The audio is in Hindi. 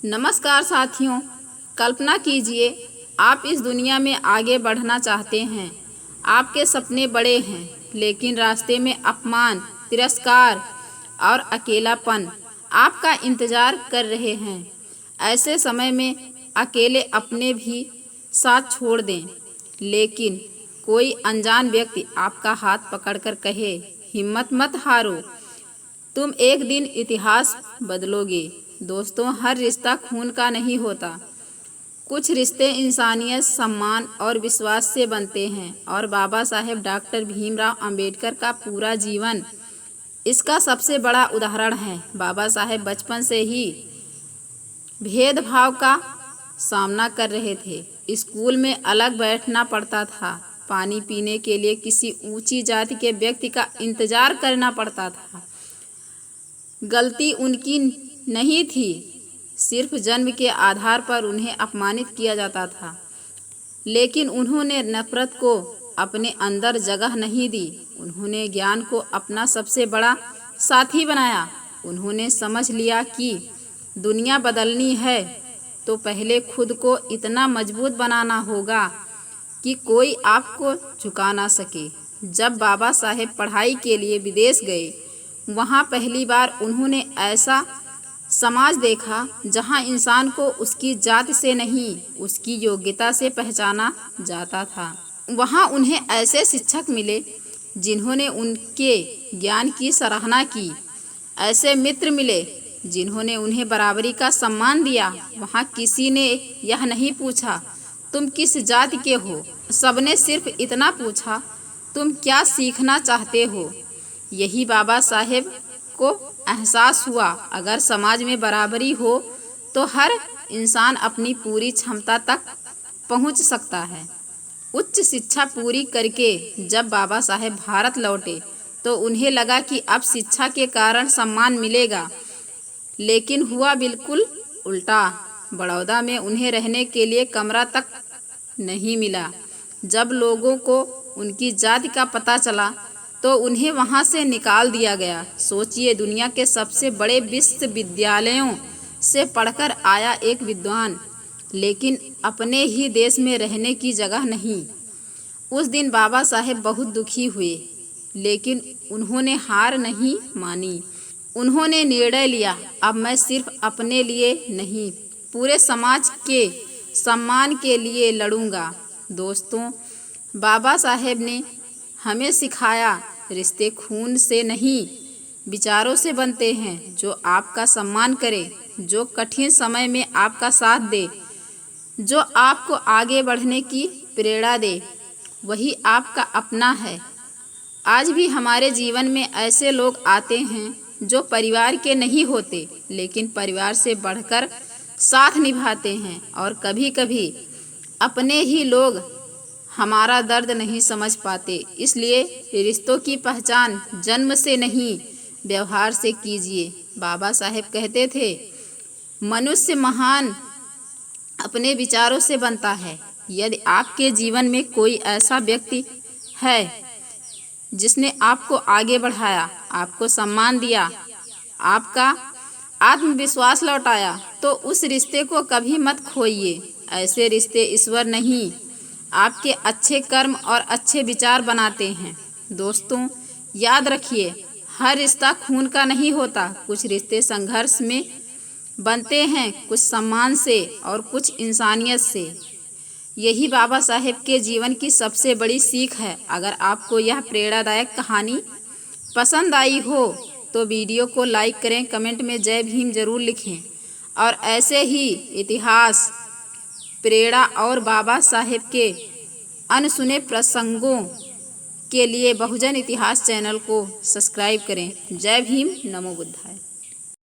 नमस्कार साथियों, कल्पना कीजिए आप इस दुनिया में आगे बढ़ना चाहते हैं। आपके सपने बड़े हैं, लेकिन रास्ते में अपमान, तिरस्कार और अकेलापन आपका इंतज़ार कर रहे हैं। ऐसे समय में अकेले अपने भी साथ छोड़ दें, लेकिन कोई अनजान व्यक्ति आपका हाथ पकड़कर कहे, हिम्मत मत हारो, तुम एक दिन इतिहास बदलोगे। दोस्तों, हर रिश्ता खून का नहीं होता। कुछ रिश्ते इंसानियत, सम्मान और विश्वास से बनते हैं, और बाबा साहेब डॉक्टर भीमराव अंबेडकर का पूरा जीवन इसका सबसे बड़ा उदाहरण है। बाबा साहेब बचपन से ही भेदभाव का सामना कर रहे थे। स्कूल में अलग बैठना पड़ता था, पानी पीने के लिए किसी ऊंची जाति के व्यक्ति का इंतजार करना पड़ता था। गलती उनकी नहीं थी, सिर्फ जन्म के आधार पर उन्हें अपमानित किया जाता था, लेकिन उन्होंने नफरत को अपने अंदर जगह नहीं दी। उन्होंने ज्ञान को अपना सबसे बड़ा साथी बनाया। उन्होंने समझ लिया कि दुनिया बदलनी है तो पहले खुद को इतना मजबूत बनाना होगा कि कोई आपको झुका ना सके। जब बाबा साहेब पढ़ाई के लिए विदेश गए, वहाँ पहली बार उन्होंने ऐसा समाज देखा जहाँ इंसान को उसकी जाति से नहीं, उसकी योग्यता से पहचाना जाता था। वहाँ उन्हें ऐसे शिक्षक मिले जिन्होंने उनके ज्ञान की सराहना की, ऐसे मित्र मिले जिन्होंने उन्हें बराबरी का सम्मान दिया। वहाँ किसी ने यह नहीं पूछा तुम किस जाति के हो, सबने सिर्फ इतना पूछा तुम क्या सीखना चाहते हो। यही बाबा साहेब को एहसास हुआ, अगर समाज में बराबरी हो तो हर इंसान अपनी पूरी क्षमता तक पहुंच सकता है। उच्च शिक्षा पूरी करके जब बाबा साहेब भारत लौटे तो उन्हें लगा कि अब शिक्षा के कारण सम्मान मिलेगा, लेकिन हुआ बिल्कुल उल्टा। बड़ौदा में उन्हें रहने के लिए कमरा तक नहीं मिला। जब लोगों को उनकी जाति का पता चला तो उन्हें वहां से निकाल दिया गया। सोचिए, दुनिया के सबसे बड़े विश्वविद्यालयों से पढ़कर आया एक विद्वान, लेकिन अपने ही देश में रहने की जगह नहीं। उस दिन बाबा साहेब बहुत दुखी हुए, लेकिन उन्होंने हार नहीं मानी। उन्होंने निर्णय लिया, अब मैं सिर्फ अपने लिए नहीं, पूरे समाज के सम्मान के लिए लड़ूंगा। दोस्तों, बाबा साहेब ने हमें सिखाया, रिश्ते खून से नहीं विचारों से बनते हैं। जो आपका सम्मान करे, जो कठिन समय में आपका साथ दे, जो आपको आगे बढ़ने की प्रेरणा दे, वही आपका अपना है। आज भी हमारे जीवन में ऐसे लोग आते हैं जो परिवार के नहीं होते, लेकिन परिवार से बढ़कर साथ निभाते हैं। और कभी कभी अपने ही लोग हमारा दर्द नहीं समझ पाते। इसलिए रिश्तों की पहचान जन्म से नहीं, व्यवहार से कीजिए। बाबा साहेब कहते थे, मनुष्य महान अपने विचारों से बनता है। यदि आपके जीवन में कोई ऐसा व्यक्ति है जिसने आपको आगे बढ़ाया, आपको सम्मान दिया, आपका आत्मविश्वास लौटाया, तो उस रिश्ते को कभी मत खोइए। ऐसे रिश्ते ईश्वर नहीं, आपके अच्छे कर्म और अच्छे विचार बनाते हैं। दोस्तों, याद रखिए, हर रिश्ता खून का नहीं होता। कुछ रिश्ते संघर्ष में बनते हैं, कुछ सम्मान से और कुछ इंसानियत से। यही बाबा साहेब के जीवन की सबसे बड़ी सीख है। अगर आपको यह प्रेरणादायक कहानी पसंद आई हो तो वीडियो को लाइक करें, कमेंट में जय भीम जरूर लिखें, और ऐसे ही इतिहास, प्रेरणा और बाबा साहेब के अनसुने प्रसंगों के लिए बहुजन इतिहास चैनल को सब्सक्राइब करें। जय भीम, नमो बुद्धाय।